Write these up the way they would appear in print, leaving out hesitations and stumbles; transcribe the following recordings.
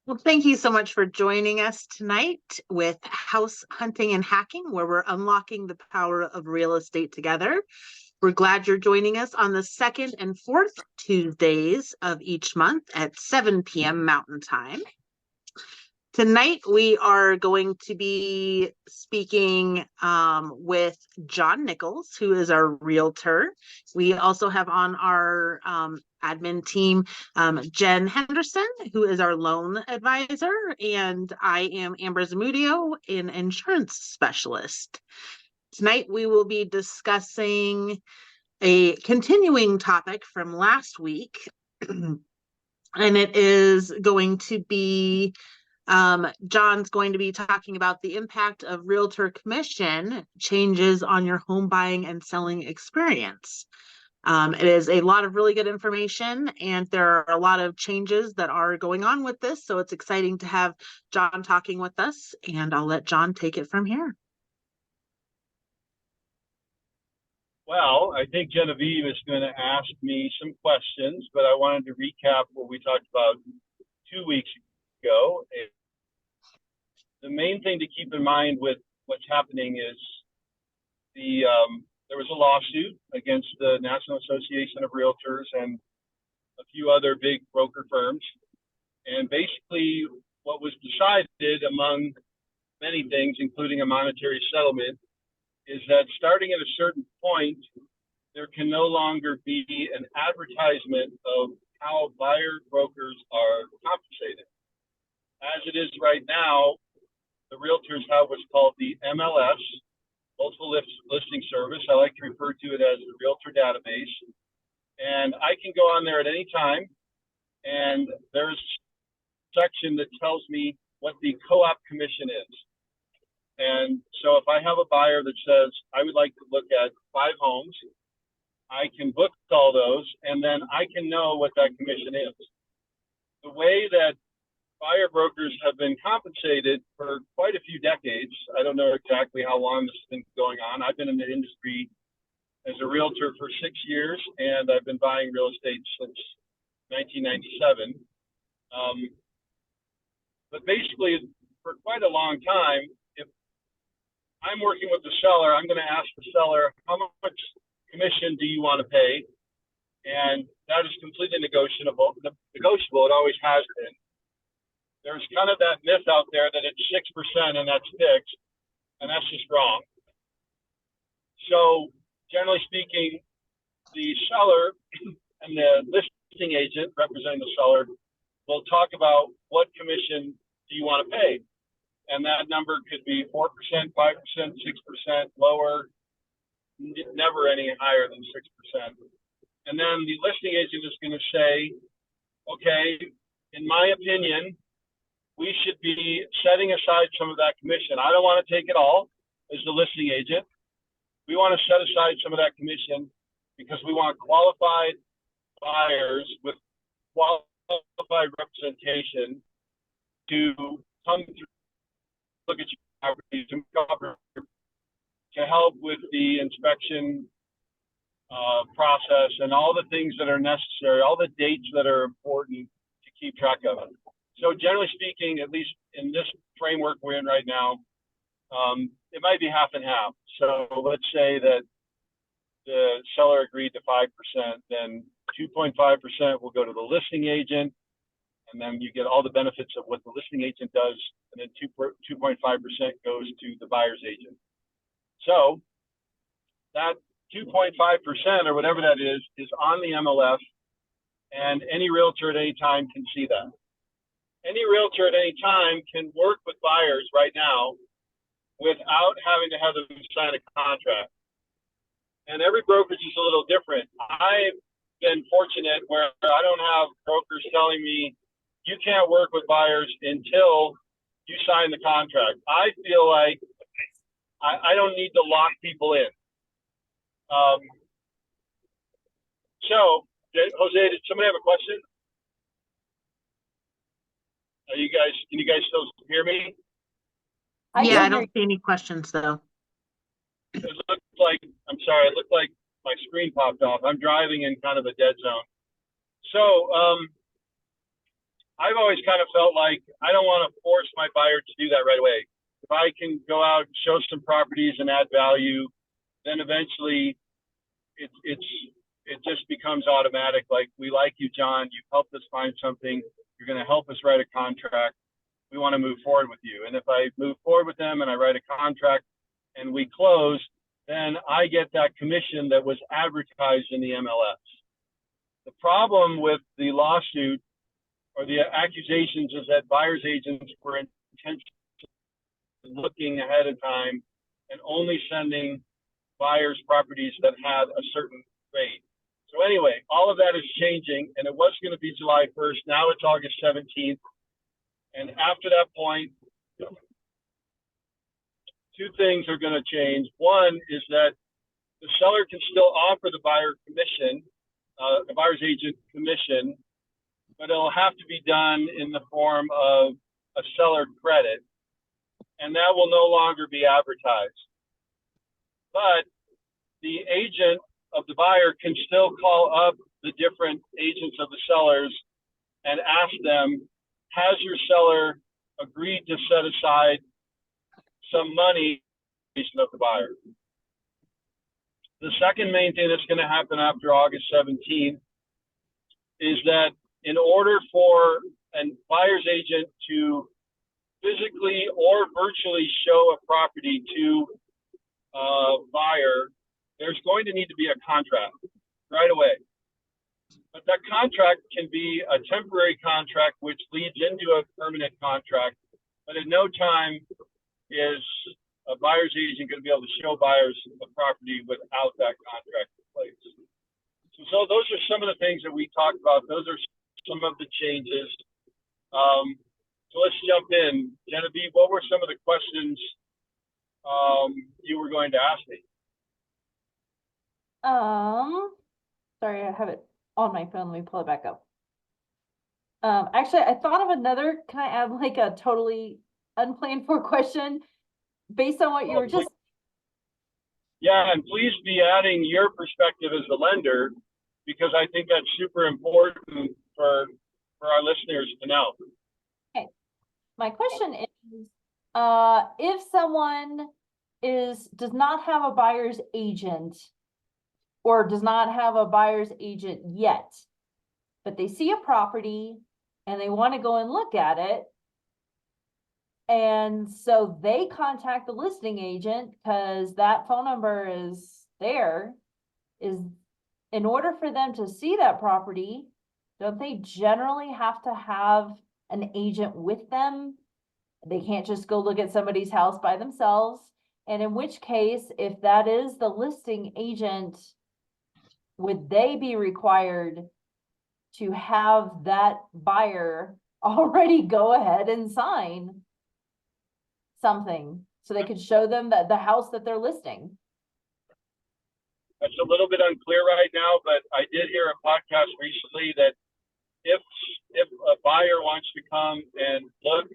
Well, thank you so much for joining us tonight with House Hunting and Hacking, where we're unlocking the power of real estate together. We're glad you're joining us on the second and fourth Tuesdays of each month at 7 p.m. Mountain Time. Tonight, we are going to be speaking with John Nichols, who is our realtor. We also have on our admin team Jen Henderson, who is our loan advisor, and I am Amber Zamudio, an insurance specialist. Tonight, we will be discussing a continuing topic from last week, and it is going to be John's going to be talking about the impact of realtor commission changes on your home buying and selling experience. It is a lot of really good information, and there are a lot of changes that are going on with this. So it's exciting to have John talking with us, and I'll let John take it from here. Well, I think Genevieve is going to ask me some questions, but I wanted to recap what we talked about 2 weeks ago. The main thing to keep in mind with what's happening is there was a lawsuit against the National Association of Realtors and a few other big broker firms. And basically what was decided, among many things, including a monetary settlement, is that starting at a certain point, there can no longer be an advertisement of how buyer brokers are compensated. As it is right now, the realtors have what's called the MLS, Multiple Listing Service. I like to refer to it as the realtor database. And I can go on there at any time, and there's a section that tells me what the co-op commission is. And so if I have a buyer that says, I would like to look at 5 homes, I can book all those, and then I can know what that commission is. The way that buyer brokers have been compensated for quite a few decades. I don't know exactly how long this has been going on. I've been in the industry as a realtor for 6 years, and I've been buying real estate since 1997. But basically, for quite a long time, if I'm working with the seller, I'm going to ask the seller, how much commission do you want to pay? And that is completely negotiable. It always has been. There's kind of that myth out there that it's 6% and that's fixed, and that's just wrong. So generally speaking, the seller and the listing agent representing the seller will talk about what commission do you want to pay. And that number could be 4%, 5%, 6%, lower, never any higher than 6%. And then the listing agent is going to say, okay, in my opinion, we should be setting aside some of that commission. I don't want to take it all as the listing agent. We want to set aside some of that commission because we want qualified buyers with qualified representation to come through, look at your property, to help with the inspection process and all the things that are necessary, all the dates that are important to keep track of it. So generally speaking, at least in this framework we're in right now, it might be half and half. So let's say that the seller agreed to 5%, then 2.5% will go to the listing agent, and then you get all the benefits of what the listing agent does, and then 2.5% goes to the buyer's agent. So that 2.5% or whatever that is on the MLF, and any realtor at any time can see that. Any realtor at any time can work with buyers right now without having to have them sign a contract. And every brokerage is a little different. I've been fortunate where I don't have brokers telling me, you can't work with buyers until you sign the contract. I feel like I don't need to lock people in. So, Jose, did somebody have a question? Can you guys still hear me? Yeah, I don't see any questions though. It looked like, I'm sorry, it looked like my screen popped off. I'm driving in kind of a dead zone. So I've always kind of felt like I don't want to force my buyer to do that right away. If I can go out, show some properties and add value, then eventually it just becomes automatic. Like, we like you, John. You've helped us find something. You're going to help us write a contract. We want to move forward with you. And if I move forward with them and I write a contract and we close, then I get that commission that was advertised in the MLS. The problem with the lawsuit or the accusations is that buyer's agents were intentionally looking ahead of time and only sending buyers properties that had a certain rate. So anyway, all of that is changing, and it was going to be July 1st. Now it's August 17th. And after that point, two things are going to change. One is that the seller can still offer the buyer commission, the buyer's agent commission, but it'll have to be done in the form of a seller credit, and that will no longer be advertised. But the agent of the buyer can still call up the different agents of the sellers and ask them, has your seller agreed to set aside some money of the buyer? The second main thing that's going to happen after August 17th is that in order for a buyer's agent to physically or virtually show a property to a buyer, there's going to need to be a contract right away. But that contract can be a temporary contract, which leads into a permanent contract. But at no time is a buyer's agent going to be able to show buyers the property without that contract in place. So those are some of the things that we talked about. Those are some of the changes. So let's jump in. Genevieve, what were some of the questions you were going to ask me? Sorry, I have it on my phone. Let me pull it back up. Actually, I thought of another. Can I add like a totally unplanned for question based on what you were just? Yeah, and please be adding your perspective as a lender, because I think that's super important for our listeners to know. Okay. My question is, if someone does not have a buyer's agent or does not have a buyer's agent yet, but they see a property and they want to go and look at it, and so they contact the listing agent because that phone number is there, is in order for them to see that property, don't they generally have to have an agent with them? They can't just go look at somebody's house by themselves. And in which case, if that is the listing agent, would they be required to have that buyer already go ahead and sign something so they could show them that the house that they're listing? That's a little bit unclear right now, but I did hear a podcast recently that if a buyer wants to come and look,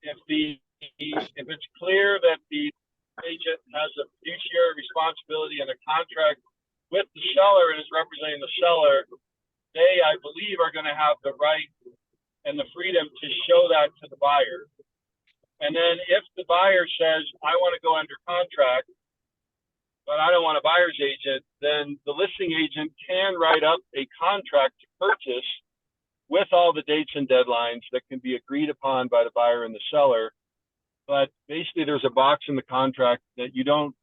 if it's clear that the agent has a fiduciary responsibility and a contract with the seller and is representing the seller, they, I believe, are going to have the right and the freedom to show that to the buyer. And then if the buyer says, I want to go under contract, but I don't want a buyer's agent, then the listing agent can write up a contract to purchase with all the dates and deadlines that can be agreed upon by the buyer and the seller. But basically, there's a box in the contract that you don't,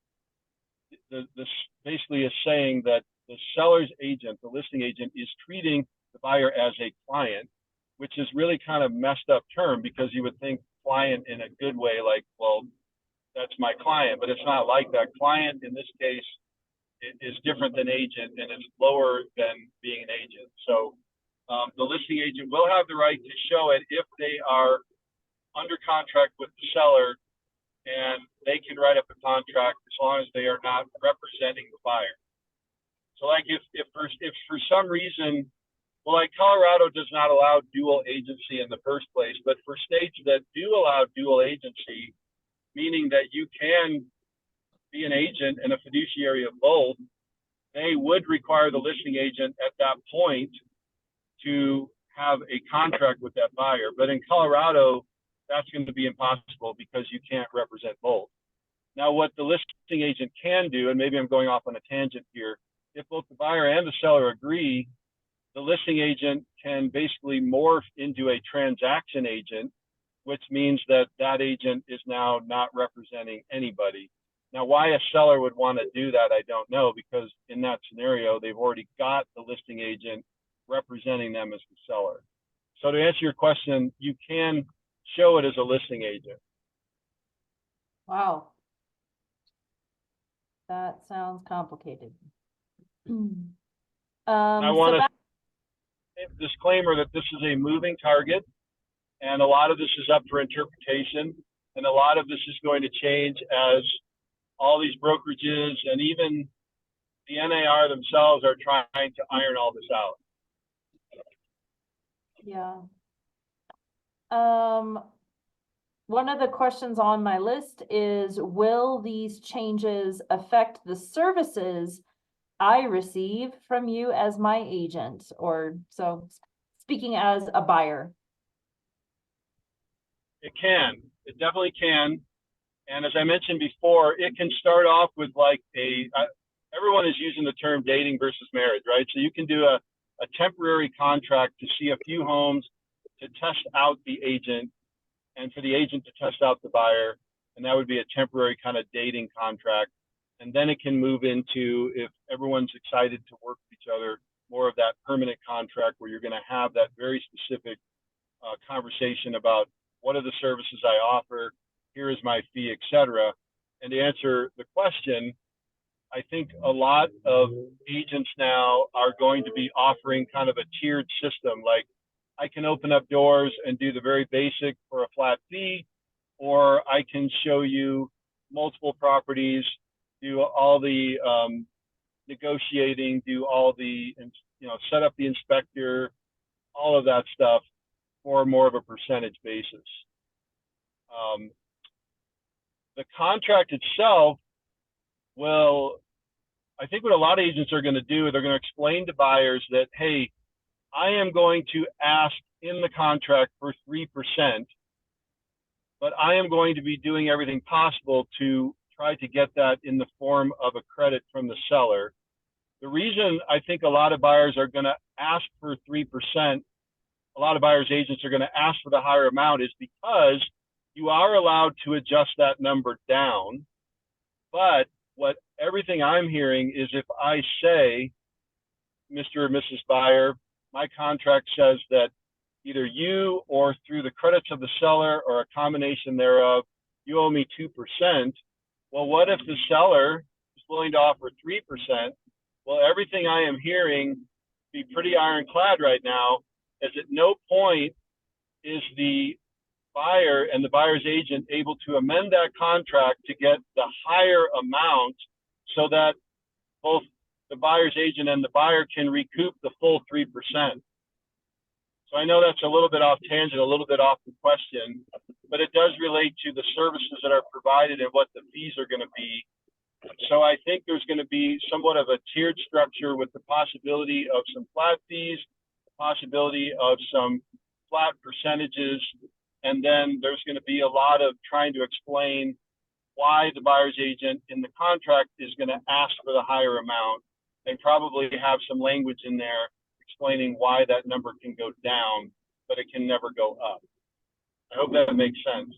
this basically is saying that the seller's agent, the listing agent, is treating the buyer as a client, which is really kind of messed up term, because you would think client in a good way, like, well, that's my client, but it's not like that. Client in this case is different than agent, and it's lower than being an agent. So the listing agent will have the right to show it if they are under contract with the seller, and they can write up a contract as long as they are not representing the buyer. So like if for some reason, well, like Colorado does not allow dual agency in the first place, but for states that do allow dual agency, meaning that you can be an agent and a fiduciary of both, they would require the listing agent at that point to have a contract with that buyer. But in Colorado, that's going to be impossible because you can't represent both. Now, what the listing agent can do, and maybe I'm going off on a tangent here, if both the buyer and the seller agree, the listing agent can basically morph into a transaction agent, which means that that agent is now not representing anybody. Now, why a seller would want to do that, I don't know, because in that scenario, they've already got the listing agent representing them as the seller. So to answer your question, you can show it as a listing agent. Wow. That sounds complicated. I want Seb- to disclaimer that this is a moving target, and a lot of this is up for interpretation, and a lot of this is going to change as all these brokerages and even the NAR themselves are trying to iron all this out. yeah. One of the questions on my list is, will these changes affect the services I receive from you as my agent? Or so speaking as a buyer. It can. It definitely can. And as I mentioned before, it can start off with like everyone is using the term dating versus marriage, right? So you can do a temporary contract to see a few homes to test out the agent and for the agent to test out the buyer. And that would be a temporary kind of dating contract. And then it can move into, if everyone's excited to work with each other, more of that permanent contract where you're going to have that very specific conversation about what are the services I offer, here is my fee, etc. And to answer the question, I think a lot of agents now are going to be offering kind of a tiered system. Like I can open up doors and do the very basic for a flat fee, or I can show you multiple properties, do all the negotiating, do all the, set up the inspector, all of that stuff for more of a percentage basis. The contract itself will, I think what a lot of agents are going to do, they're going to explain to buyers that, hey, I am going to ask in the contract for 3%, but I am going to be doing everything possible to try to get that in the form of a credit from the seller. The reason I think a lot of buyers are going to ask for 3%, a lot of buyers agents are going to ask for the higher amount is because you are allowed to adjust that number down. But what everything I'm hearing is if I say, Mr. or Mrs. Buyer, my contract says that either you or through the credits of the seller or a combination thereof, you owe me 2%. Well, what if the seller is willing to offer 3%? Well, everything I am hearing be pretty ironclad right now is at no point is the buyer and the buyer's agent able to amend that contract to get the higher amount so that both the buyer's agent and the buyer can recoup the full 3%. So I know that's a little bit off tangent, a little bit off the question, but it does relate to the services that are provided and what the fees are going to be. So I think there's going to be somewhat of a tiered structure with the possibility of some flat fees, possibility of some flat percentages, and then there's going to be a lot of trying to explain why the buyer's agent in the contract is going to ask for the higher amount, and probably have some language in there explaining why that number can go down, but it can never go up. I hope that makes sense.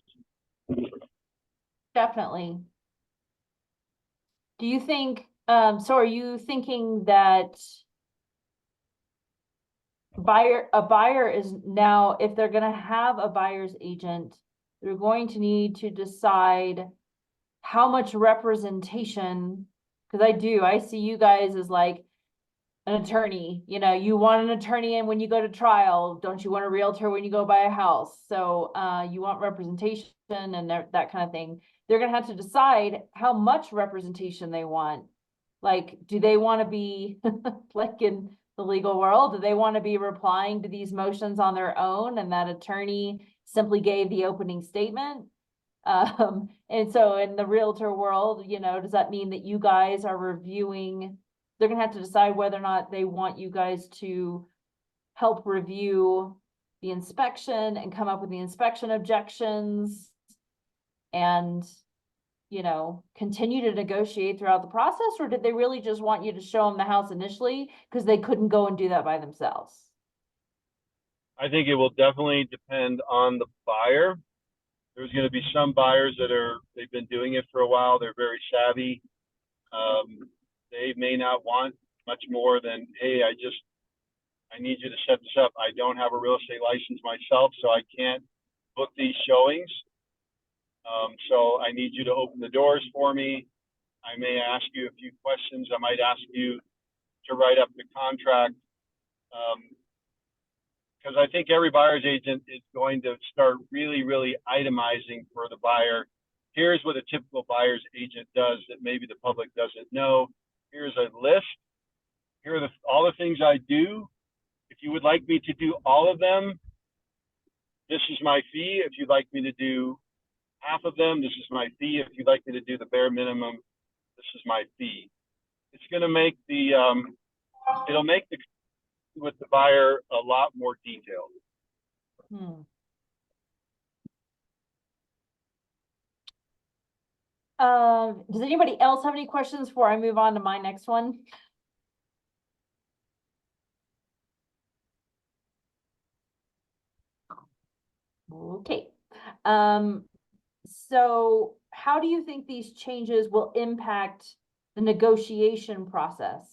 Definitely. Do you think, so are you thinking that a buyer is now, if they're gonna have a buyer's agent, they're going to need to decide how much representation, because I see you guys as like an attorney, you want an attorney in when you go to trial, don't you want a realtor when you go buy a house? So you want representation and that kind of thing. They're gonna have to decide how much representation they want. Like, do they want to be like in the legal world, do they want to be replying to these motions on their own and that attorney simply gave the opening statement? And so in the realtor world, does that mean that you guys are reviewing, they're gonna have to decide whether or not they want you guys to help review the inspection and come up with the inspection objections and, you know, continue to negotiate throughout the process? Or did they really just want you to show them the house initially because they couldn't go and do that by themselves? I think it will definitely depend on the buyer. There's going to be some buyers that they've been doing it for a while. They're very savvy. They may not want much more than, hey, I need you to set this up. I don't have a real estate license myself, so I can't book these showings. So I need you to open the doors for me. I may ask you a few questions. I might ask you to write up the contract. Because I think every buyer's agent is going to start really, really itemizing for the buyer. Here's what a typical buyer's agent does that maybe the public doesn't know. Here's a list. Here are all the things I do. If you would like me to do all of them, this is my fee. If you'd like me to do half of them, this is my fee. If you'd like me to do the bare minimum, this is my fee. It's going to make it'll make the with the buyer a lot more detailed. Does anybody else have any questions before I move on to my next one? Okay. So how do you think these changes will impact the negotiation process?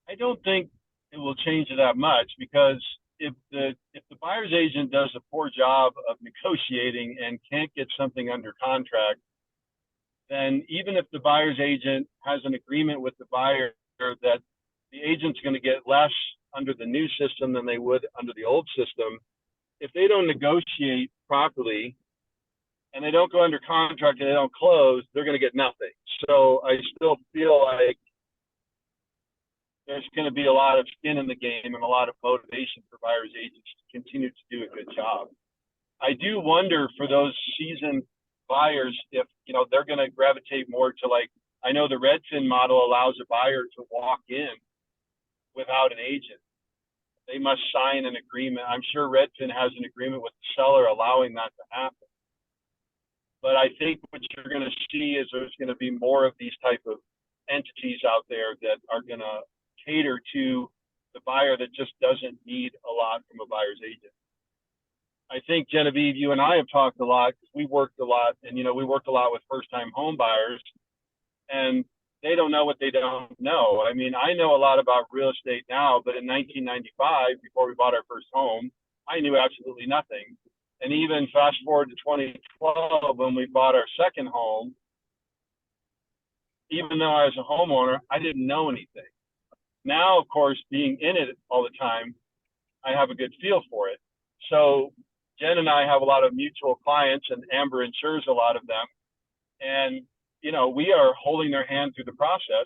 I don't think it will change it that much, because if the buyer's agent does a poor job of negotiating and can't get something under contract, then even if the buyer's agent has an agreement with the buyer that the agent's going to get less under the new system than they would under the old system, if they don't negotiate properly and they don't go under contract and they don't close, they're going to get nothing. So I still feel like there's going to be a lot of skin in the game and a lot of motivation for buyer's agents to continue to do a good job. I do wonder for those seasoned buyers if, you know, they're going to gravitate more to, like, I know the Redfin model allows a buyer to walk in without an agent. They must sign an agreement. I'm sure Redfin has an agreement with the seller allowing that to happen. But I think what you're going to see is there's going to be more of these type of entities out there that are going to cater to the buyer that just doesn't need a lot from a buyer's agent. I think, Genevieve, you and I have talked a lot, because we worked a lot, and, you know, we worked a lot with first-time home buyers, and they don't know what they don't know. I mean, I know a lot about real estate now, but in 1995, before we bought our first home, I knew absolutely nothing. And even fast forward to 2012, when we bought our second home, even though I was a homeowner, I didn't know anything. Now, of course, being in it all the time, I have a good feel for it. So Jen and I have a lot of mutual clients, and Amber insures a lot of them. And, you know, we are holding their hand through the process,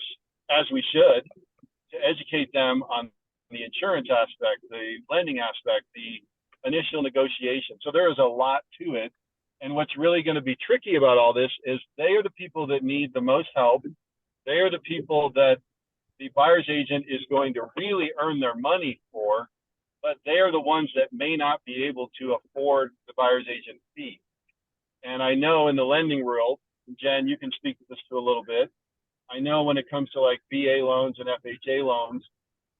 as we should, to educate them on the insurance aspect, the lending aspect, the initial negotiation. So there is a lot to it. And what's really going to be tricky about all this is they are the people that need the most help. They are the people that the buyer's agent is going to really earn their money for, but they are the ones that may not be able to afford the buyer's agent fee. And I know in the lending world, Jen, you can speak to this to a little bit. I know when it comes to like VA loans and FHA loans,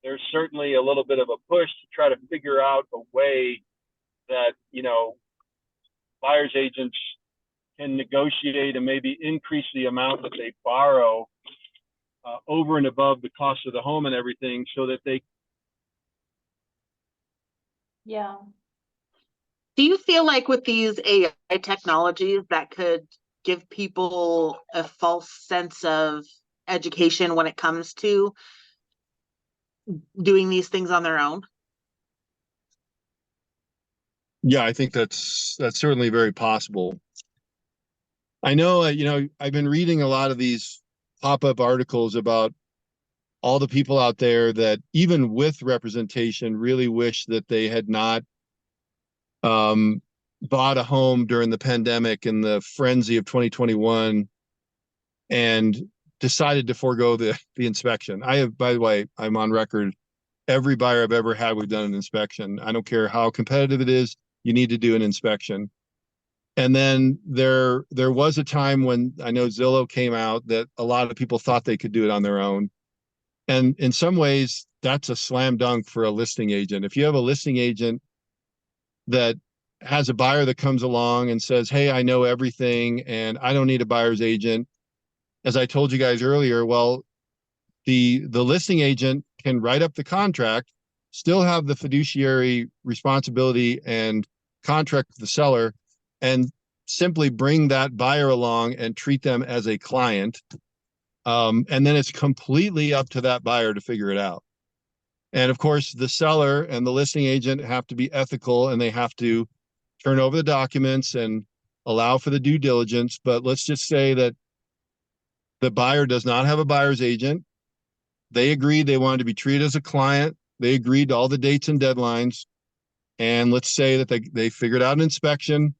there's certainly a little bit of a push to try to figure out a way that, you know, buyer's agents can negotiate and maybe increase the amount that they borrow over and above the cost of the home and everything, so that they. Yeah. Do you feel like with these AI technologies that could give people a false sense of education when it comes to doing these things on their own? Yeah, I think that's certainly very possible. I know, you know, I've been reading a lot of these pop-up articles about all the people out there that, even with representation, really wish that they had not bought a home during the pandemic and the frenzy of 2021, and decided to forego the inspection. I have, by the way, I'm on record. Every buyer I've ever had, we've done an inspection. I don't care how competitive it is, you need to do an inspection. And then there was a time when I know Zillow came out that a lot of people thought they could do it on their own. And in some ways, that's a slam dunk for a listing agent. If you have a listing agent that has a buyer that comes along and says, hey, I know everything and I don't need a buyer's agent. As I told you guys earlier, well, the listing agent can write up the contract, still have the fiduciary responsibility and contract with the seller, and simply bring that buyer along and treat them as a client. And then it's completely up to that buyer to figure it out. And of course, the seller and the listing agent have to be ethical and they have to turn over the documents and allow for the due diligence. But let's just say that the buyer does not have a buyer's agent. They agreed they wanted to be treated as a client. They agreed to all the dates and deadlines. And let's say that they figured out an inspection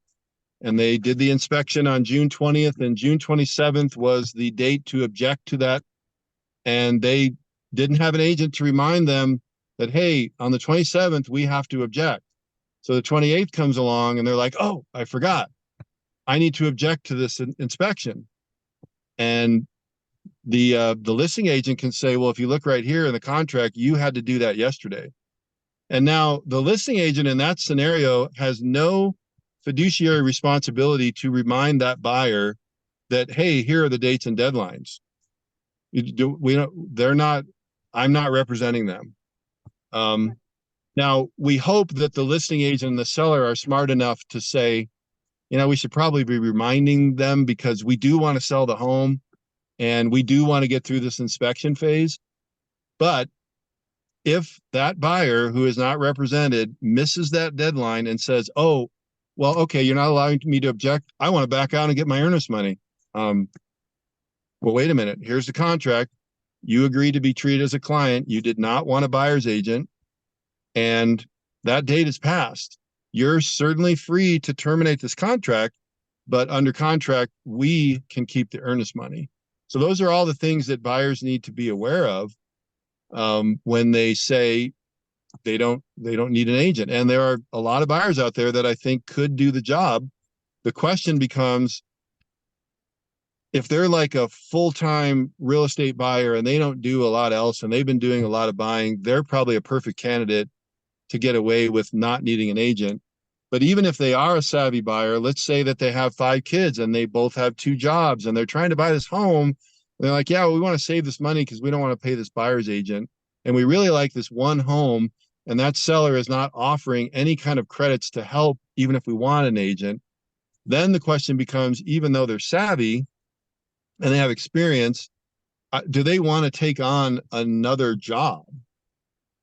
and they did the inspection on June 20th and June 27th was the date to object to that. And they didn't have an agent to remind them that, hey, on the 27th, we have to object. So the 28th comes along and they're like, oh, I forgot. I need to object to this inspection. And the listing agent can say, well, if you look right here in the contract, you had to do that yesterday. And now the listing agent in that scenario has no fiduciary responsibility to remind that buyer that, hey, here are the dates and deadlines. I'm not representing them. Now we hope that the listing agent and the seller are smart enough to say, we should probably be reminding them because we do want to sell the home and we do want to get through this inspection phase. But if that buyer who is not represented misses that deadline and says, oh, well, okay, you're not allowing me to object. I want to back out and get my earnest money. Well, wait a minute. Here's the contract. You agreed to be treated as a client. You did not want a buyer's agent. And that date is passed. You're certainly free to terminate this contract, but under contract, we can keep the earnest money. So those are all the things that buyers need to be aware of when they say they don't need an agent. And there are a lot of buyers out there that I think could do the job. The question becomes, if they're like a full-time real estate buyer and they don't do a lot else and they've been doing a lot of buying, they're probably a perfect candidate to get away with not needing an agent. But even if they are a savvy buyer, let's say that they have 5 kids and they both have 2 jobs and they're trying to buy this home. They're like, yeah, well, we want to save this money because we don't want to pay this buyer's agent. And we really like this one home. And that seller is not offering any kind of credits to help, even if we want an agent. Then the question becomes, even though they're savvy and they have experience, do they want to take on another job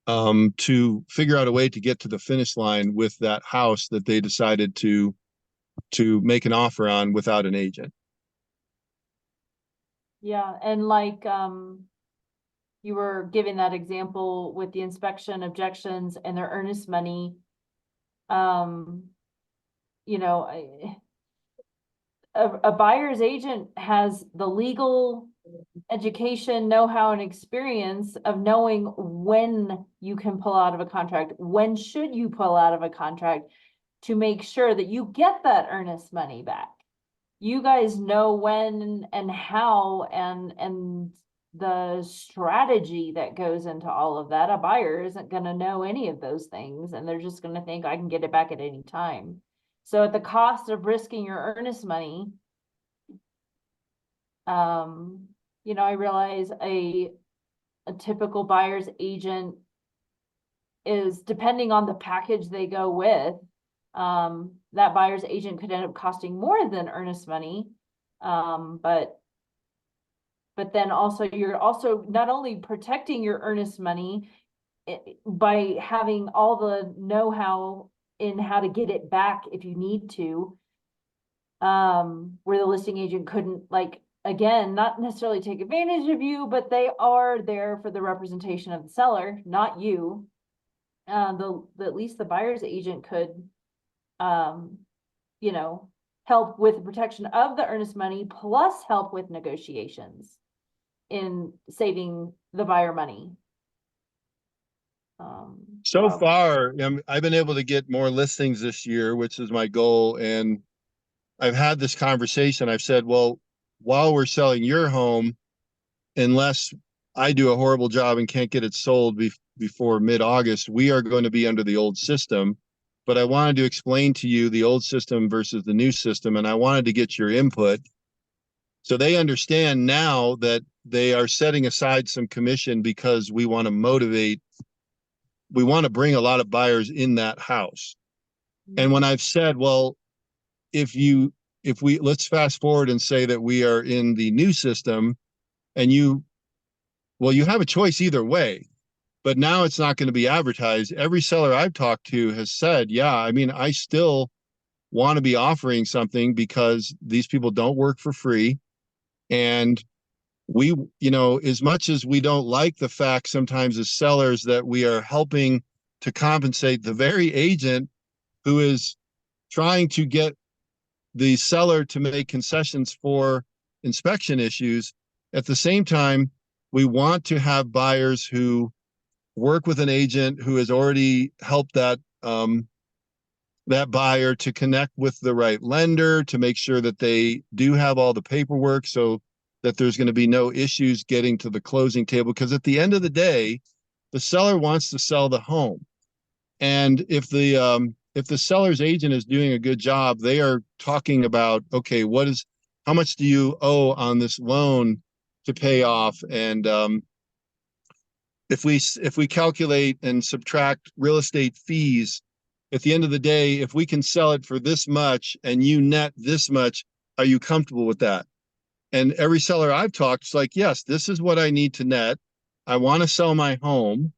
to figure out a way to get to the finish line with that house that they decided to make an offer on without an agent? Yeah, and like you were giving that example with the inspection objections and their earnest money. You know, a buyer's agent has the legal education, know-how, and experience of knowing when you can pull out of a contract, when should you pull out of a contract to make sure that you get that earnest money back. You guys know when and how and the strategy that goes into all of that. A buyer isn't going to know any of those things, and they're just going to think I can get it back at any time. So at the cost of risking your earnest money, I realize a typical buyer's agent is, depending on the package they go with, that buyer's agent could end up costing more than earnest money. But then also you're also not only protecting your earnest money by having all the know-how in how to get it back if you need to, where the listing agent couldn't, like, again, not necessarily take advantage of you, but they are there for the representation of the seller, not you. At least the buyer's agent could, help with the protection of the earnest money plus help with negotiations. in saving the buyer money. So far, I've been able to get more listings this year, which is my goal. And I've had this conversation. I've said, well, while we're selling your home, unless I do a horrible job and can't get it sold before mid-August, we are going to be under the old system. But I wanted to explain to you the old system versus the new system, and I wanted to get your input. So they understand now that they are setting aside some commission because we want to bring a lot of buyers in that house. And when I've said, well, if we let's fast forward and say that we are in the new system, and you have a choice either way, but now it's not going to be advertised. Every seller I've talked to has said, yeah, I mean, I still want to be offering something because these people don't work for free. And we, as much as we don't like the fact sometimes as sellers that we are helping to compensate the very agent who is trying to get the seller to make concessions for inspection issues, at the same time, we want to have buyers who work with an agent who has already helped that buyer to connect with the right lender, to make sure that they do have all the paperwork so that there's going to be no issues getting to the closing table. Because at the end of the day, the seller wants to sell the home. And if the seller's agent is doing a good job, they are talking about, okay, how much do you owe on this loan to pay off? And if we calculate and subtract real estate fees, at the end of the day, if we can sell it for this much and you net this much, are you comfortable with that? And every seller I've talked is like, yes, this is what I need to net. I want to sell my home.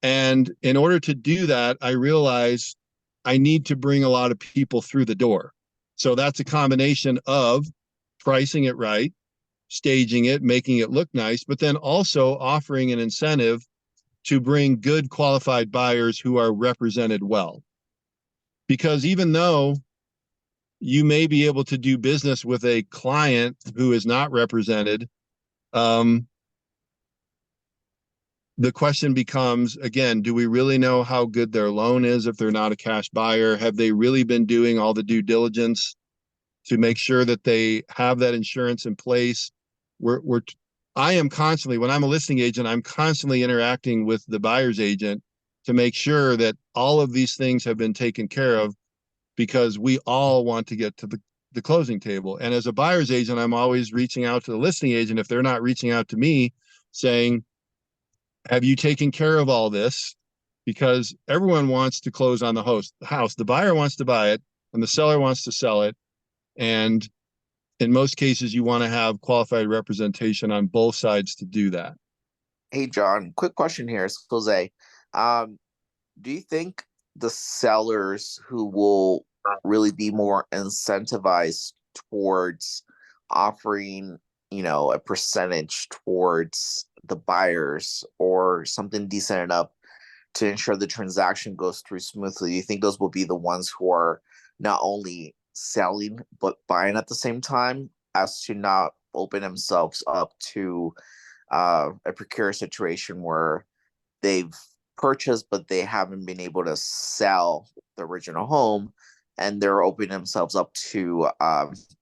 And in order to do that, I realize I need to bring a lot of people through the door. So that's a combination of pricing it right, staging it, making it look nice, but then also offering an incentive to bring good qualified buyers who are represented well. Because even though you may be able to do business with a client who is not represented, the question becomes, again, do we really know how good their loan is if they're not a cash buyer? Have they really been doing all the due diligence to make sure that they have that insurance in place? I am constantly, when I'm a listing agent, I'm constantly interacting with the buyer's agent to make sure that all of these things have been taken care of, because we all want to get to the closing table. And as a buyer's agent, I'm always reaching out to the listing agent if they're not reaching out to me saying, have you taken care of all this? Because everyone wants to close on the house. The buyer wants to buy it and the seller wants to sell it. And in most cases, you want to have qualified representation on both sides to do that. Hey, John, quick question here. It's Jose. Do you think the sellers who will really be more incentivized towards offering, a percentage towards the buyers or something decent enough to ensure the transaction goes through smoothly? Do you think those will be the ones who are not only selling but buying at the same time, as to not open themselves up to a precarious situation where they've purchased but they haven't been able to sell the original home, and they're opening themselves up to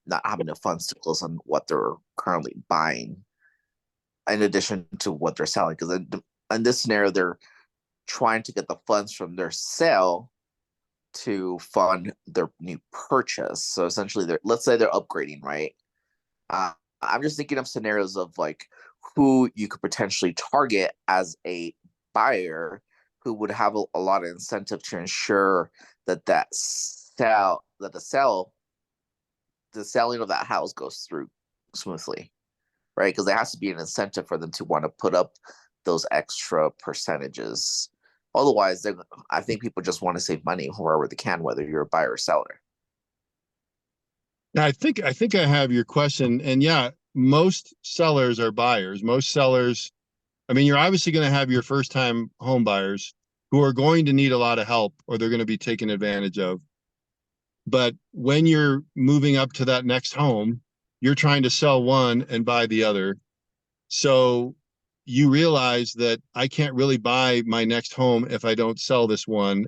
not having the funds to close on what they're currently buying in addition to what they're selling? Because in this scenario, they're trying to get the funds from their sale to fund their new purchase. So essentially, let's say they're upgrading, right? I'm just thinking of scenarios of like who you could potentially target as a buyer who would have a lot of incentive to ensure that the selling of that house goes through smoothly, right? Because there has to be an incentive for them to want to put up those extra percentages. Otherwise, I think people just want to save money wherever they can, whether you're a buyer or seller. Now, I think I have your question. And yeah, most sellers are buyers. Most sellers, I mean, you're obviously going to have your first time home buyers who are going to need a lot of help or they're going to be taken advantage of. But when you're moving up to that next home, you're trying to sell one and buy the other. So you realize that I can't really buy my next home if I don't sell this one.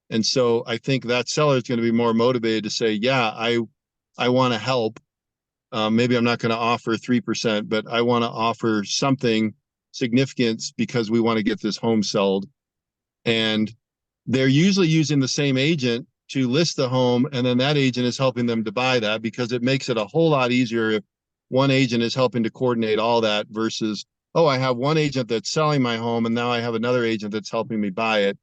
And so I think that seller is going to be more motivated to say, yeah, I want to help. Maybe I'm not going to offer 3%, but I want to offer something significant because we want to get this home sold. And they're usually using the same agent to list the home, and then that agent is helping them to buy that, because it makes it a whole lot easier if one agent is helping to coordinate all that versus, oh, I have one agent that's selling my home and now I have another agent that's helping me buy it.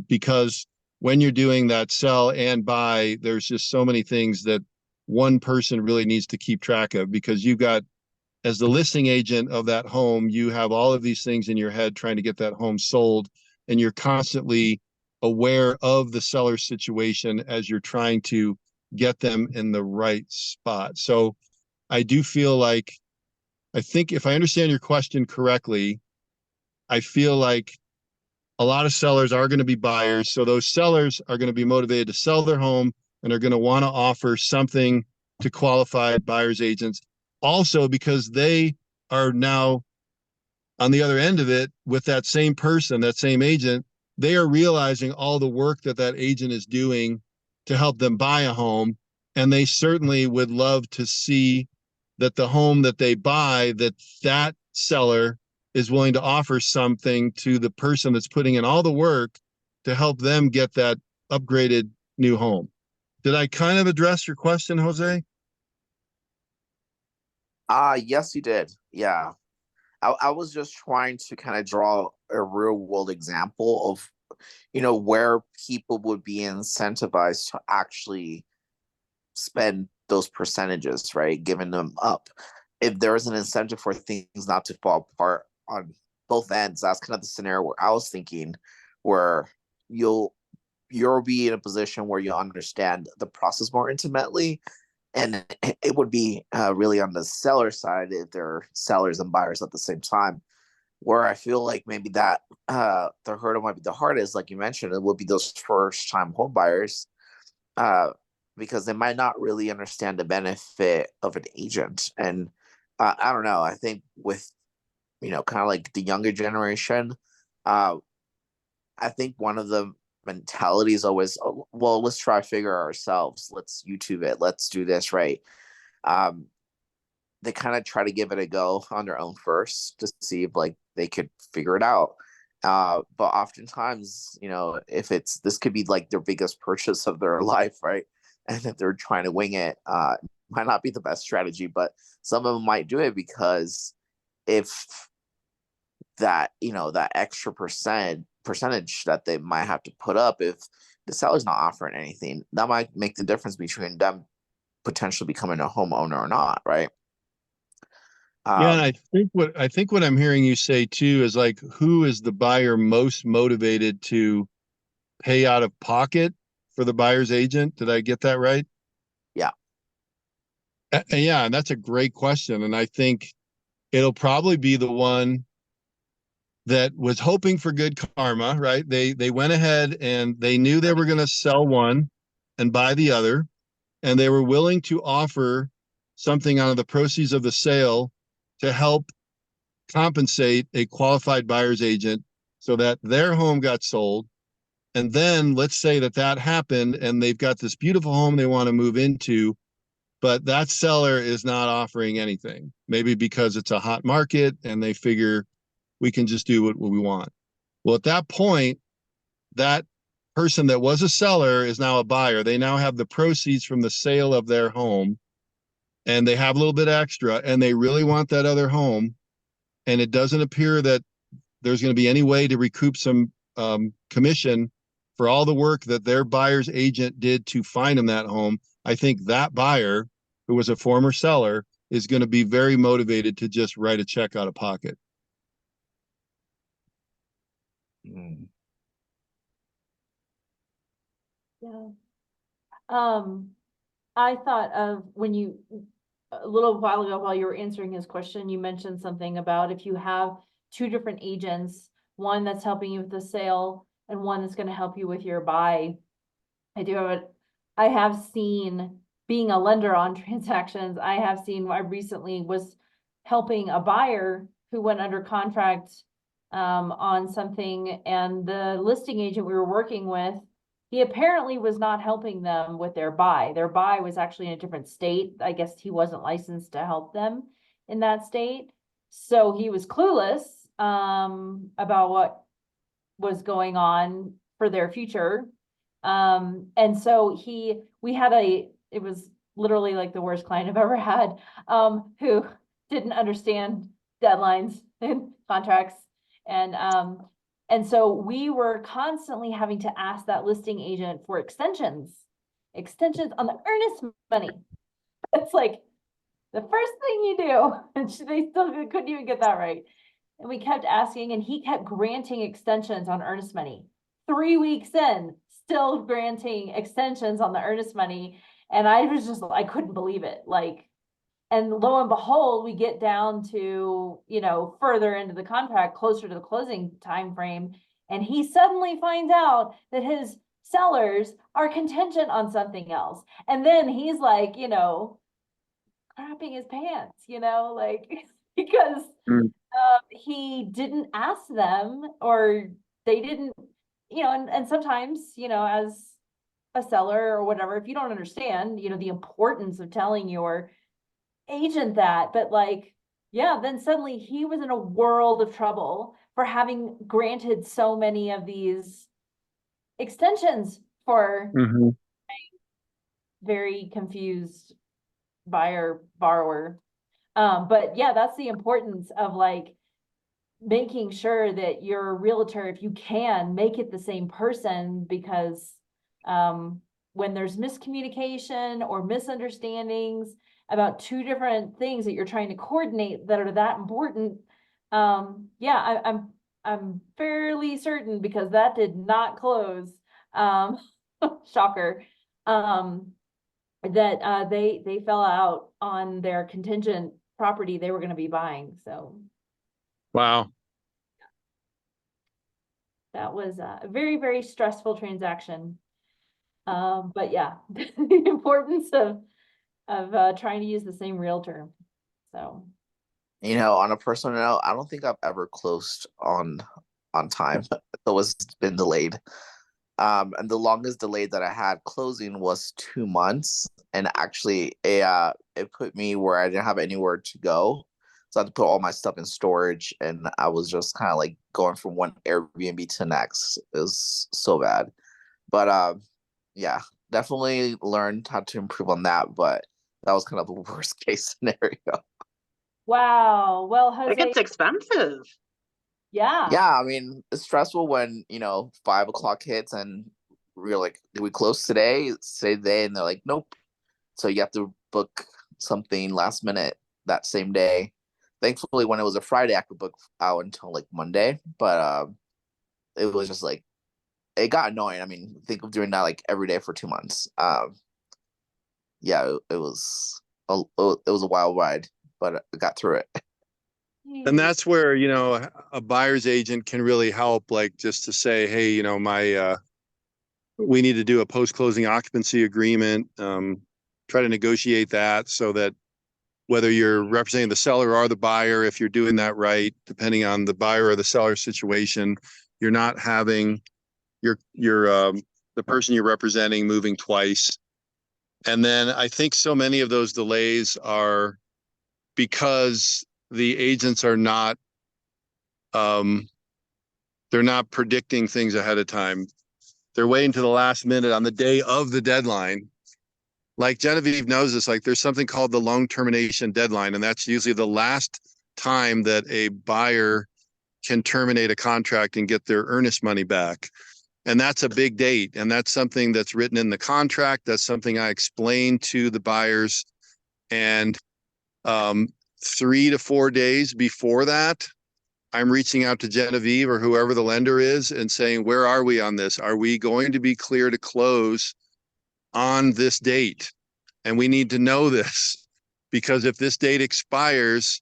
Because when you're doing that sell and buy, there's just so many things that one person really needs to keep track of, because you've got, as the listing agent of that home, you have all of these things in your head trying to get that home sold, and you're constantly aware of the seller's situation as you're trying to get them in the right spot. So I do feel like, I think if I understand your question correctly, I feel like a lot of sellers are going to be buyers. So those sellers are going to be motivated to sell their home and are going to want to offer something to qualified buyers agents. Also, because they are now on the other end of it with that same person, that same agent, they are realizing all the work that that agent is doing to help them buy a home. And they certainly would love to see that the home that they buy, that seller is willing to offer something to the person that's putting in all the work to help them get that upgraded new home. Did I kind of address your question, Jose? Yes, you did. Yeah. I was just trying to kind of draw a real world example of, where people would be incentivized to actually spend those percentages, right? Giving them up. If there is an incentive for things not to fall apart on both ends, that's kind of the scenario where I was thinking, where you'll be in a position where you understand the process more intimately, and it would be really on the seller side if they're sellers and buyers at the same time. Where I feel like maybe that the hurdle might be the hardest, like you mentioned, it would be those first time home buyers, uh, because they might not really understand the benefit of an agent. And I don't know. I think with kind of like the younger generation, uh, I think one of the mentality is always, oh, well, let's try to figure it ourselves. Let's YouTube it. Let's do this right. Um, they kind of try to give it a go on their own first to see if like they could figure it out. But oftentimes, if this could be like their biggest purchase of their life, right? And if they're trying to wing it, might not be the best strategy, but some of them might do it because if that extra percentage that they might have to put up, if the seller's not offering anything, that might make the difference between them potentially becoming a homeowner or not, right? Yeah, and I think what I'm hearing you say too is like, who is the buyer most motivated to pay out of pocket for the buyer's agent? Did I get that right? Yeah. Yeah, and that's a great question. And I think it'll probably be the one that was hoping for good karma, right? They went ahead and they knew they were going to sell one and buy the other, and they were willing to offer something out of the proceeds of the sale to help compensate a qualified buyer's agent so that their home got sold. And then let's say that happened and they've got this beautiful home they want to move into, but that seller is not offering anything. Maybe because it's a hot market and they figure we can just do what we want. Well, at that point, that person that was a seller is now a buyer. They now have the proceeds from the sale of their home, and they have a little bit extra and they really want that other home. And it doesn't appear that there's going to be any way to recoup some commission for all the work that their buyer's agent did to find them that home. I think that buyer, who was a former seller, is going to be very motivated to just write a check out of pocket. Mm. Yeah. I thought of when you, a little while ago, while you were answering his question, you mentioned something about if you have two different agents, one that's helping you with the sale and one that's gonna help you with your buy. I have seen, being a lender on transactions, I recently was helping a buyer who went under contract on something, and the listing agent we were working with, he apparently was not helping them with their buy. Their buy was actually in a different state. I guess he wasn't licensed to help them in that state. So he was clueless about what was going on for their future. And so it was literally like the worst client I've ever had, who didn't understand deadlines and contracts. And so we were constantly having to ask that listing agent for extensions on the earnest money. It's like the first thing you do, and they still couldn't even get that right. And we kept asking, and he kept granting extensions on earnest money. 3 weeks in, still granting extensions on the earnest money. And I couldn't believe it. Like, and lo and behold, we get down to, further into the contract, closer to the closing time frame. And he suddenly finds out that his sellers are contingent on something else. And then he's like, crapping his pants, like, because he didn't ask them, or they didn't, and sometimes, as a seller or whatever, if you don't understand, the importance of telling your agent that, but like, yeah, then suddenly he was in a world of trouble for having granted so many of these extensions for very confused borrower. But yeah, that's the importance of like making sure that your realtor, if you can, make it the same person, because when there's miscommunication or misunderstandings about two different things that you're trying to coordinate that are that important, I'm fairly certain, because that did not close, shocker, that they fell out on their contingent property they were going to be buying. So Wow. that was a very, very stressful transaction. But yeah, the importance of trying to use the same realtor. So, On a personal note, I don't think I've ever closed on time. It's always been delayed. And the longest delay that I had closing was 2 months, and actually it put me where I didn't have anywhere to go. So I had to put all my stuff in storage, and I was just kind of like going from one Airbnb to the next. It was so bad. But yeah, definitely learned how to improve on that. But that was kind of the worst case scenario. wow. Well, It Jose, gets expensive. yeah. Yeah, I mean, it's stressful when, 5 o'clock hits and we're like, did we close today? Say today, and they're like, nope. So you have to book something last minute that same day. Thankfully, when it was a Friday, I could book out until like Monday. But it was just like, it got annoying. I mean, think of doing that like every day for 2 months. Yeah, it was a wild ride, but I got through it. And that's where, a buyer's agent can really help, like just to say, hey, we need to do a post-closing occupancy agreement, try to negotiate that so that whether you're representing the seller or the buyer, if you're doing that right, depending on the buyer or the seller situation, you're not having the person you're representing moving twice. And then I think so many of those delays are because the agents are not they're not predicting things ahead of time. They're waiting to the last minute on the day of the deadline. Like Genevieve knows this, like there's something called the loan termination deadline, and that's usually the last time that a buyer can terminate a contract and get their earnest money back. And that's a big date. And that's something that's written in the contract. That's something I explain to the buyers. And 3 to 4 days before that, I'm reaching out to Genevieve or whoever the lender is and saying, where are we on this? Are we going to be clear to close on this date? And we need to know this, because if this date expires,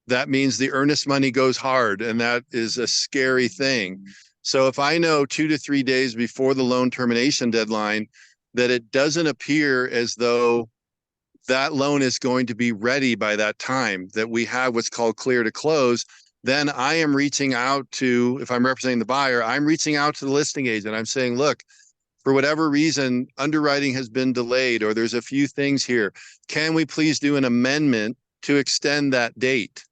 that means the earnest money goes hard, and that is a scary thing. So if I know 2 to 3 days before the loan termination deadline that it doesn't appear as though that loan is going to be ready by that time that we have what's called clear to close, then I am reaching out to, if I'm representing the buyer, I'm reaching out to the listing agent. I'm saying, look, for whatever reason, underwriting has been delayed, or there's a few things here. Can we please do an amendment to extend that date?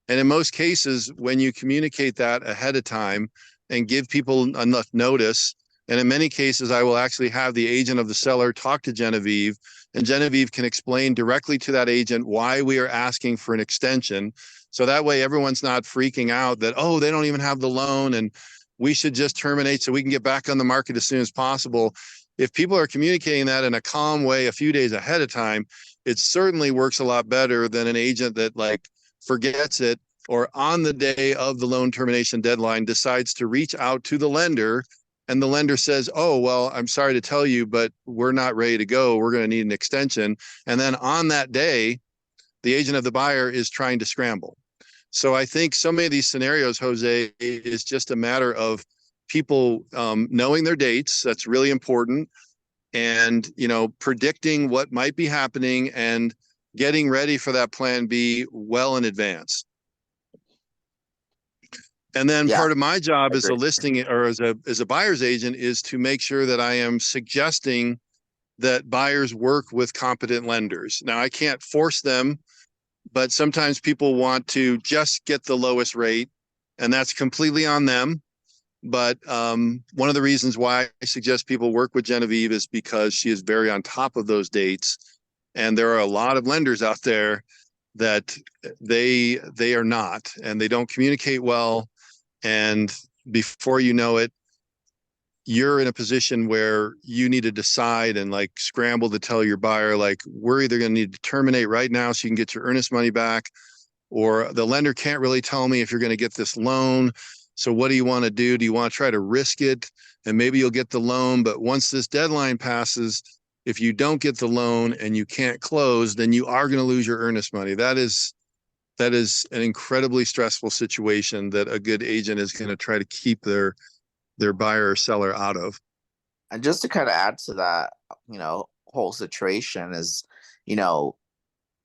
And in most cases, when you communicate that ahead of time and give people enough notice, and in many cases, I will actually have the agent of the seller talk to Genevieve, and Genevieve can explain directly to that agent why we are asking for an extension. So that way everyone's not freaking out that, oh, they don't even have the loan and we should just terminate so we can get back on the market as soon as possible. If people are communicating that in a calm way a few days ahead of time, it certainly works a lot better than an agent that like forgets it or on the day of the loan termination deadline decides to reach out to the lender and the lender says, oh, well, I'm sorry to tell you, but we're not ready to go. We're going to need an extension. And then on that day, the agent of the buyer is trying to scramble. So I think so many of these scenarios, Jose, is just a matter of people knowing their dates. That's really important. And, you know, predicting what might be happening and getting ready for that plan B well in advance. And then Yeah, part of my job I as a agree. listing or as a buyer's agent is to make sure that I am suggesting that buyers work with competent lenders. Now, I can't force them, but sometimes people want to just get the lowest rate, and that's completely on them. But one of the reasons why I suggest people work with Genevieve is because she is very on top of those dates. And there are a lot of lenders out there that they are not, and they don't communicate well. And before you know it, you're in a position where you need to decide and like scramble to tell your buyer, like, we're either going to need to terminate right now so you can get your earnest money back, or the lender can't really tell me if you're going to get this loan. So what do you want to do? Do you want to try to risk it? And maybe you'll get the loan, but once this deadline passes, if you don't get the loan and you can't close, then you are going to lose your earnest money. That is an incredibly stressful situation that a good agent is going to try to keep their buyer or seller out of. And just to kind of add to that, whole situation is, you know,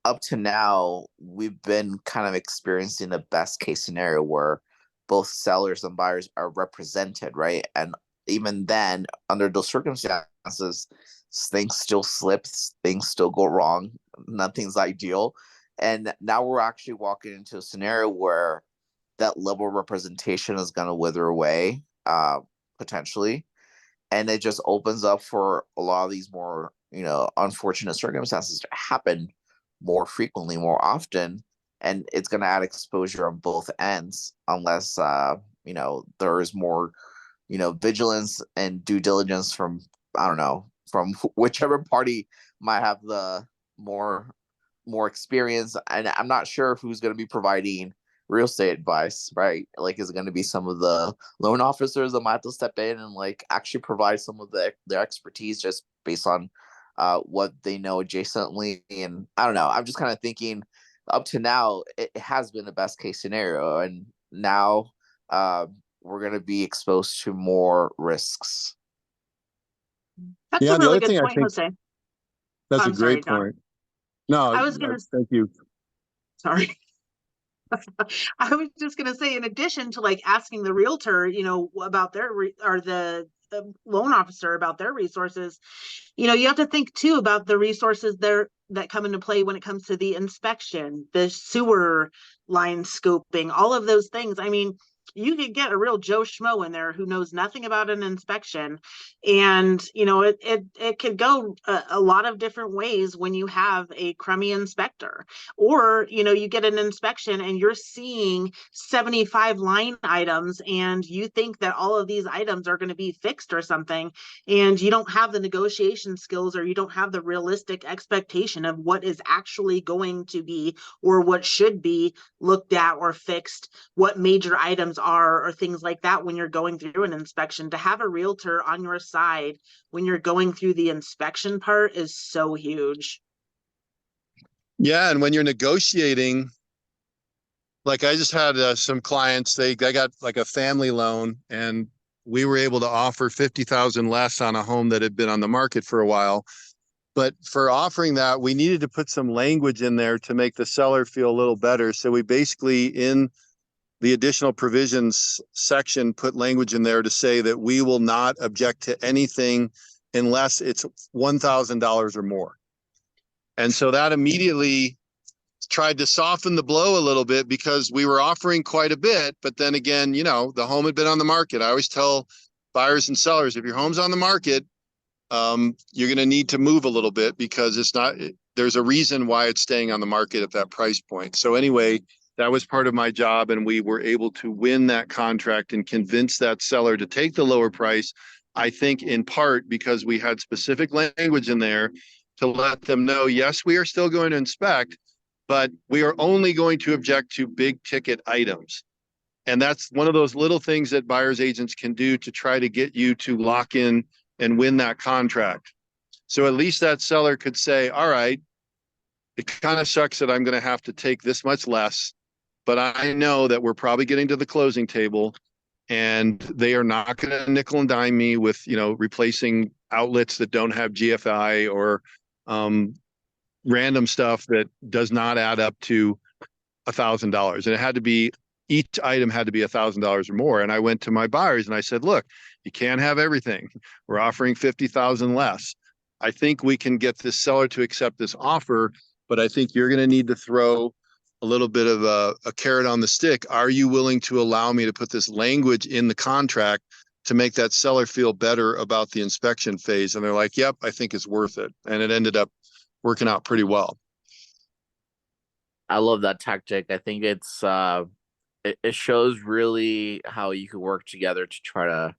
up to now, we've been kind of experiencing the best case scenario where both sellers and buyers are represented, right? And even then, under those circumstances, things still slip, things still go wrong, nothing's ideal. And now we're actually walking into a scenario where that level of representation is going to wither away, potentially. And it just opens up for a lot of these more, unfortunate circumstances to happen more frequently, more often, and it's going to add exposure on both ends unless there is more vigilance and due diligence from, I don't know, from whichever party might have the more experience. And I'm not sure who's going to be providing real estate advice, right? Like, is it going to be some of the loan officers that might have to step in and like actually provide some of their expertise just based on what they know adjacently? And I don't know. I'm just kind of thinking, up to now, it has been the best case scenario, and now we're going to be exposed to more risks. That's Yeah, a the really other good thing I point, think Jose. that's a I'm sorry, great Don. point. No, I was gonna, thank you. sorry. I was just gonna say, in addition to like asking the realtor, about their or the loan officer about their resources, you have to think too about the resources there that come into play when it comes to the inspection, the sewer line scoping, all of those things. I mean, you could get a real Joe Schmo in there who knows nothing about an inspection, and it could go a lot of different ways when you have a crummy inspector. Or you get an inspection and you're seeing 75 line items and you think that all of these items are going to be fixed or something, and you don't have the negotiation skills, or you don't have the realistic expectation of what is actually going to be or what should be looked at or fixed, what major items are, or things like that. When you're going through an inspection, to have a realtor on your side when you're going through the inspection part is so huge. Yeah, and when you're negotiating, like I just had some clients, they got like a family loan, and we were able to offer 50,000 less on a home that had been on the market for a while. But for offering that, we needed to put some language in there to make the seller feel a little better. So we basically, in the additional provisions section, put language in there to say that we will not object to anything unless it's $1,000 or more. And so that immediately tried to soften the blow a little bit, because we were offering quite a bit. But then again, you know, the home had been on the market. I always tell buyers and sellers, if your home's on the market, you're going to need to move a little bit, because there's a reason why it's staying on the market at that price point. So anyway, that was part of my job, and we were able to win that contract and convince that seller to take the lower price. I think in part because we had specific language in there to let them know, yes, we are still going to inspect, but we are only going to object to big ticket items. And that's one of those little things that buyers agents can do to try to get you to lock in and win that contract. So at least that seller could say, all right, it kind of sucks that I'm going to have to take this much less, but I know that we're probably getting to the closing table, and they are not going to nickel and dime me with, you know, replacing outlets that don't have GFI or random stuff that does not add up to $1,000. And it had to be, each item had to be $1,000 or more. And I went to my buyers and I said, look, you can't have everything. We're offering 50,000 less. I think we can get this seller to accept this offer, but I think you're going to need to throw a little bit of a carrot on the stick. Are you willing to allow me to put this language in the contract to make that seller feel better about the inspection phase? And they're like, yep, I think it's worth it. And it ended up working out pretty well. I love that tactic. I think it shows really how you can work together to try to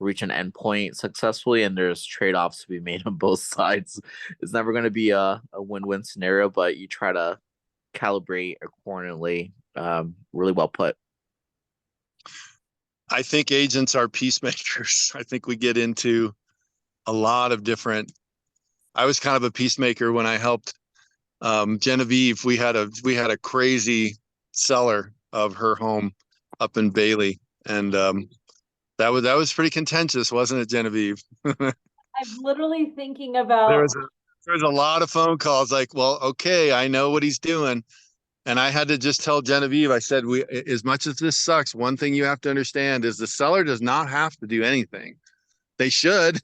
reach an endpoint successfully, and there's trade-offs to be made on both sides. It's never going to be a win-win scenario, but you try to calibrate accordingly. Really well put. I think agents are peacemakers. I think we get into a lot of different. I was kind of a peacemaker when I helped Genevieve. We had a crazy seller of her home up in Bailey, and that was pretty contentious, wasn't it, Genevieve? I'm literally thinking There about, was a lot of phone calls like, well, okay, I know what he's doing. And I had to just tell Genevieve, I said, as much as this sucks, one thing you have to understand is the seller does not have to do anything. They should.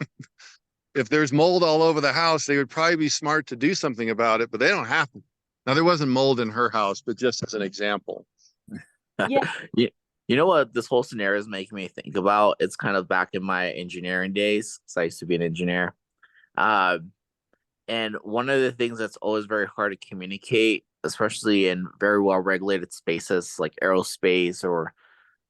If there's mold all over the house, they would probably be smart to do something about it, but they don't have to. Now, there wasn't mold in her house, but just as an example. yeah, You know what this whole scenario is making me think about? It's kind of back in my engineering days, because I used to be an engineer. And one of the things that's always very hard to communicate, especially in very well regulated spaces like aerospace or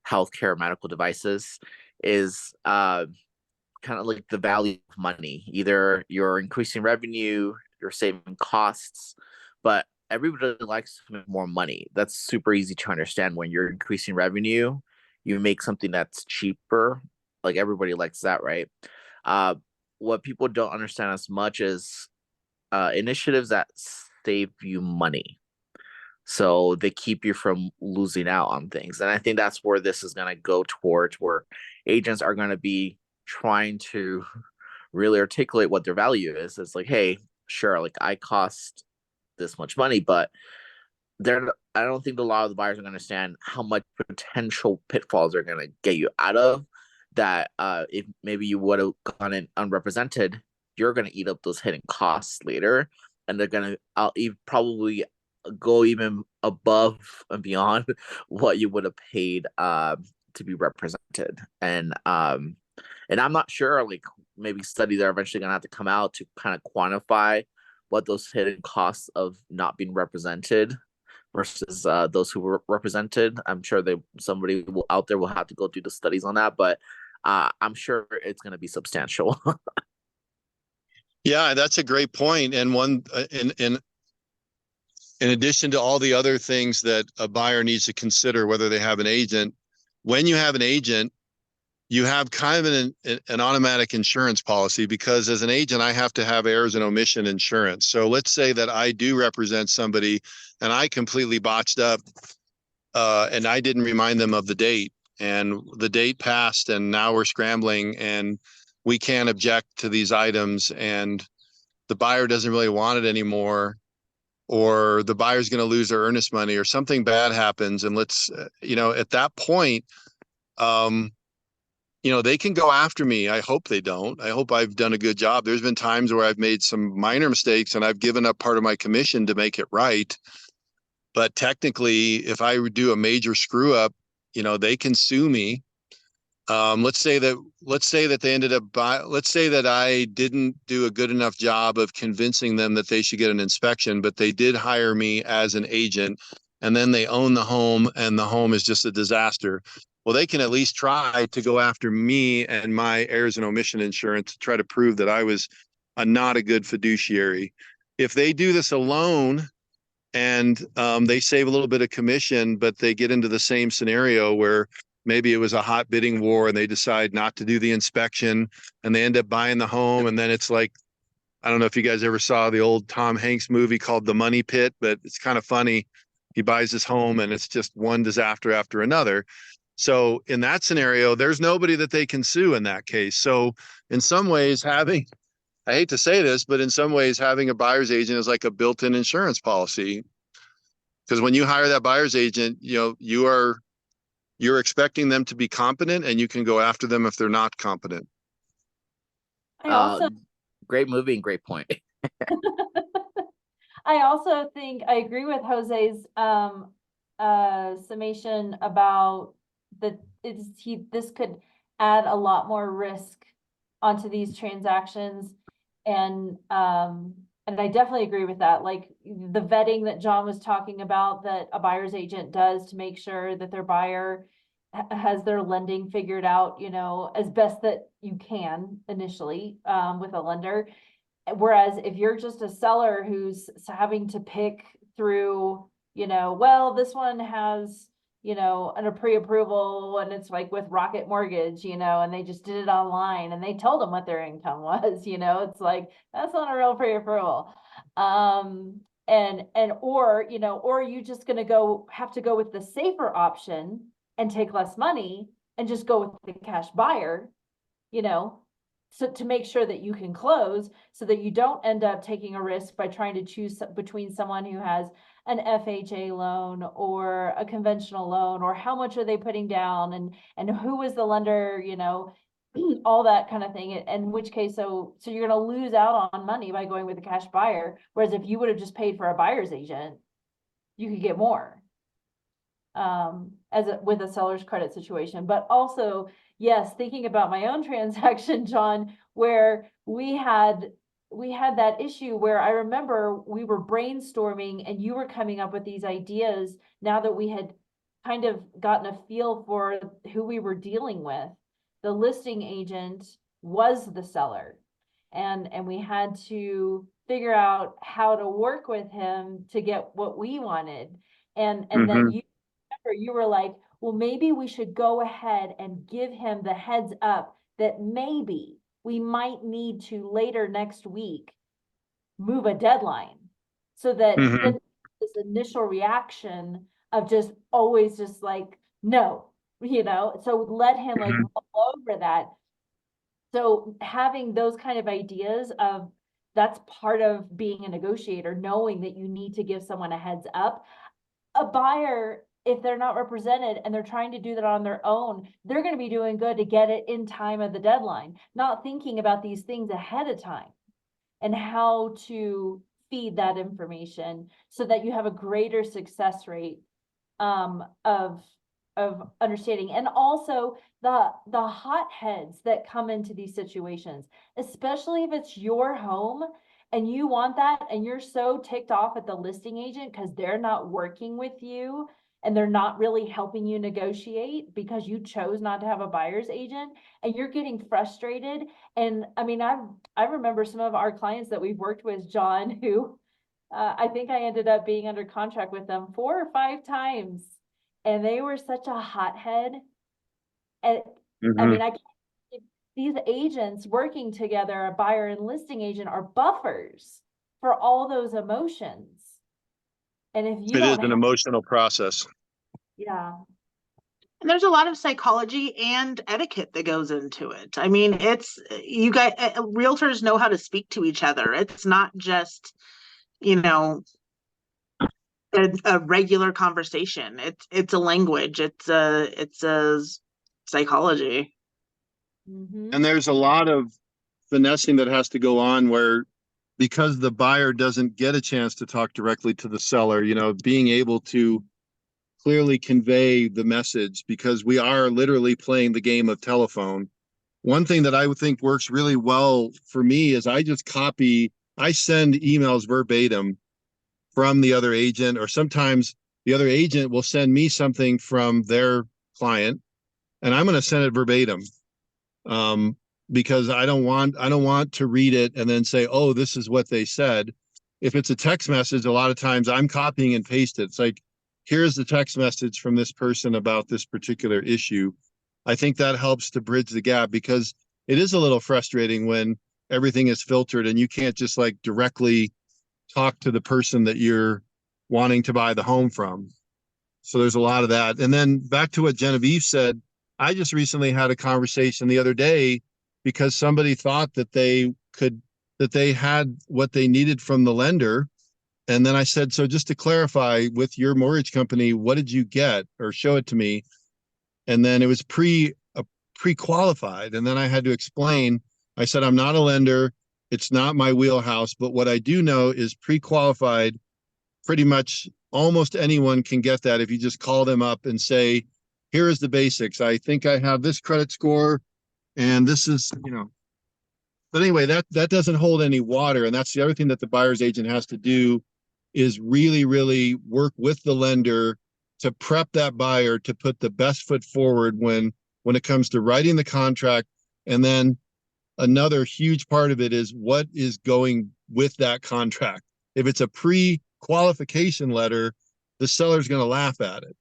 healthcare medical devices, is kind of like the value of money. Either you're increasing revenue, you're saving costs, but everybody likes to make more money. That's super easy to understand. When you're increasing revenue, you make something that's cheaper. Like everybody likes that, right? What people don't understand as much is initiatives that save you money. So they keep you from losing out on things. And I think that's where this is going to go towards, where agents are going to be trying to really articulate what their value is. It's like, hey, sure, like I cost this much money, but I don't think a lot of the buyers are going to understand how much potential pitfalls are going to get you out of that. If maybe you would have gone in unrepresented, you're going to eat up those hidden costs later, and they're going to probably go even above and beyond what you would have paid to be represented. And I'm not sure, like maybe studies are eventually going to have to come out to kind of quantify what those hidden costs of not being represented versus those who were represented. I'm sure somebody out there will have to go do the studies on that, but I'm sure it's going to be substantial. Yeah, that's a great point. And one in addition to all the other things that a buyer needs to consider, whether they have an agent, when you have an agent, you have kind of an automatic insurance policy, because as an agent, I have to have errors and omission insurance. So let's say that I do represent somebody and I completely botched up and I didn't remind them of the date, and the date passed and now we're scrambling and we can't object to these items, and the buyer doesn't really want it anymore, or the buyer's going to lose their earnest money, or something bad happens. And let's, at that point, they can go after me. I hope they don't. I hope I've done a good job. There's been times where I've made some minor mistakes and I've given up part of my commission to make it right. But technically, if I do a major screw up, they can sue me. Let's say that they ended up let's say that I didn't do a good enough job of convincing them that they should get an inspection, but they did hire me as an agent, and then they own the home and the home is just a disaster. Well, they can at least try to go after me and my errors and omission insurance to try to prove that I was not a good fiduciary. If they do this alone, and they save a little bit of commission, but they get into the same scenario where maybe it was a hot bidding war and they decide not to do the inspection and they end up buying the home. And then it's like, I don't know if you guys ever saw the old Tom Hanks movie called The Money Pit, but it's kind of funny. He buys his home and it's just one disaster after another. So in that scenario, there's nobody that they can sue in that case. So in some ways, I hate to say this, but in some ways, having a buyer's agent is like a built-in insurance policy. Because when you hire that buyer's agent, you're expecting them to be competent, and you can go after them if they're not competent. I also Great movie and great point. I also think I agree with Jose's summation about this could add a lot more risk onto these transactions. And I definitely agree with that. Like the vetting that John was talking about that a buyer's agent does to make sure that their buyer has their lending figured out, as best that you can initially with a lender. Whereas if you're just a seller who's having to pick through, well, this one has, a pre-approval and it's like with Rocket Mortgage, and they just did it online and they told them what their income was, it's like, that's not a real pre-approval. Or you just have to go with the safer option and take less money and just go with the cash buyer, so to make sure that you can close so that you don't end up taking a risk by trying to choose between someone who has an FHA loan or a conventional loan, or how much are they putting down and who is the lender, all that kind of thing. In which case, so you're going to lose out on money by going with a cash buyer. Whereas if you would have just paid for a buyer's agent, you could get more with a seller's credit situation. But also, yes, thinking about my own transaction, John, where we had that issue where I remember we were brainstorming and you were coming up with these ideas now that we had kind of gotten a feel for who we were dealing with. The listing agent was the seller, and we had to figure out how to work with him to get what we wanted. And then you were like, well, maybe we should go ahead and give him the heads up that maybe we might need to later next week move a deadline so that he didn't have this initial reaction of just always just like, no, so let him like roll over that. So having those kind of ideas of that's part of being a negotiator, knowing that you need to give someone a heads up. A buyer, if they're not represented and they're trying to do that on their own, they're going to be doing good to get it in time of the deadline, not thinking about these things ahead of time and how to feed that information so that you have a greater success rate of understanding. And also the hotheads that come into these situations, especially if it's your home and you want that and you're so ticked off at the listing agent because they're not working with you and they're not really helping you negotiate because you chose not to have a buyer's agent and you're getting frustrated. And I mean, I remember some of our clients that we've worked with, John, who I think I ended up being under contract with them 4 or 5 times. And they were such a hothead. And I mean, these agents working together, a buyer and listing agent, are buffers for all those emotions. And if you It is don't an emotional process. yeah. And there's a lot of psychology and etiquette that goes into it. I mean, it's you guys, realtors know how to speak to each other. It's not just, you know, a regular conversation. It's a language. It's a psychology. Mhm. And there's a lot of finessing that has to go on where because the buyer doesn't get a chance to talk directly to the seller, you know, being able to clearly convey the message because we are literally playing the game of telephone. One thing that I would think works really well for me is I send emails verbatim from the other agent, or sometimes the other agent will send me something from their client and I'm going to send it verbatim. Um, because I don't want to read it and then say, oh, this is what they said. If it's a text message, a lot of times I'm copying and paste it. It's like, here's the text message from this person about this particular issue. I think that helps to bridge the gap because it is a little frustrating when everything is filtered and you can't just like directly talk to the person that you're wanting to buy the home from. So there's a lot of that. And then back to what Genevieve said, I just recently had a conversation the other day because somebody thought that they had what they needed from the lender. And then I said, so just to clarify with your mortgage company, what did you get or show it to me? And then it was pre-qualified. And then I had to explain, I said, I'm not a lender. It's not my wheelhouse, but what I do know is pre-qualified. Pretty much almost anyone can get that if you just call them up and say, here is the basics. I think I have this credit score and this is, you know, but anyway, that doesn't hold any water. And that's the other thing that the buyer's agent has to do is really, really work with the lender to prep that buyer to put the best foot forward when it comes to writing the contract. And then another huge part of it is what is going with that contract. If it's a pre-qualification letter, the seller's going to laugh at it.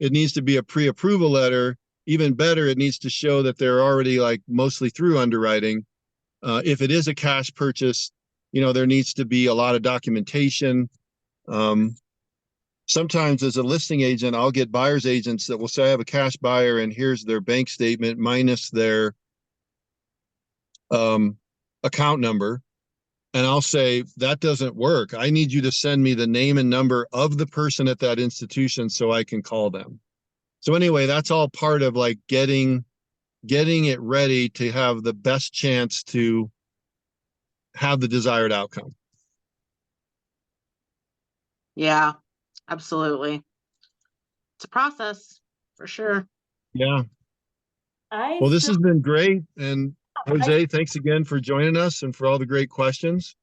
It needs to be a pre-approval letter. Even better, it needs to show that they're already like mostly through underwriting. If it is a cash purchase, you know, there needs to be a lot of documentation. Um, Sometimes as a listing agent, I'll get buyer's agents that will say, I have a cash buyer and here's their bank statement minus their um, account number. And I'll say, that doesn't work. I need you to send me the name and number of the person at that institution so I can call them. So anyway, that's all part of like getting it ready to have the best chance to have the desired outcome. Yeah, absolutely. It's a process for sure. Yeah. I Well, this still, has been great. And I, Jose, thanks again for joining us and for all the great questions.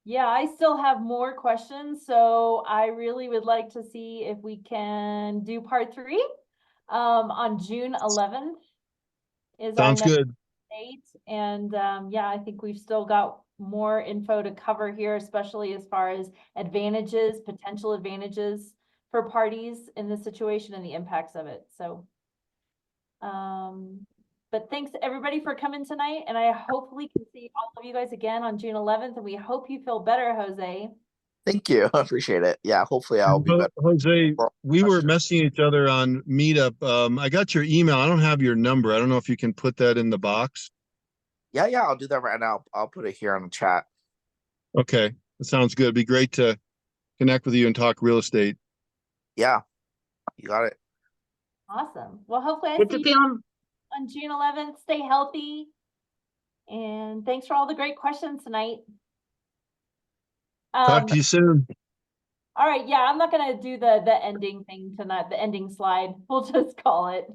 yeah, I still have more questions, so I really would like to see if we can do part 3. On June 11th is our Sounds next good. date, and yeah, I think we've still got more info to cover here, especially as far as advantages, potential advantages for parties in this situation and the impacts of it. So, but thanks everybody for coming tonight, and I hopefully can see all of you guys again on June 11th, and we hope you feel better, Jose. Thank you. I appreciate it. Yeah, hopefully I'll be better. Jose, for all we were questions. messaging each other on Meetup. I got your email. I don't have your number. I don't know if you can put that in the box. Yeah, I'll do that right now. I'll put it here on the chat. Okay, that sounds good. It'd be great to connect with you and talk real estate. Yeah, you got it. Awesome. Well, hopefully I Get see to you feel on June 11th. Stay healthy. And thanks for all the great questions tonight. Talk to you soon. All right, yeah, I'm not gonna do the ending thing tonight, the ending slide. We'll just call it.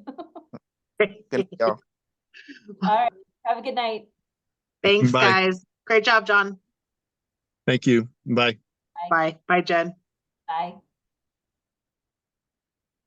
Good to go. All right, have a good night. Thanks, Bye. guys. Great job, John. Thank you. Bye. Bye. Bye. Bye, Jen. Bye.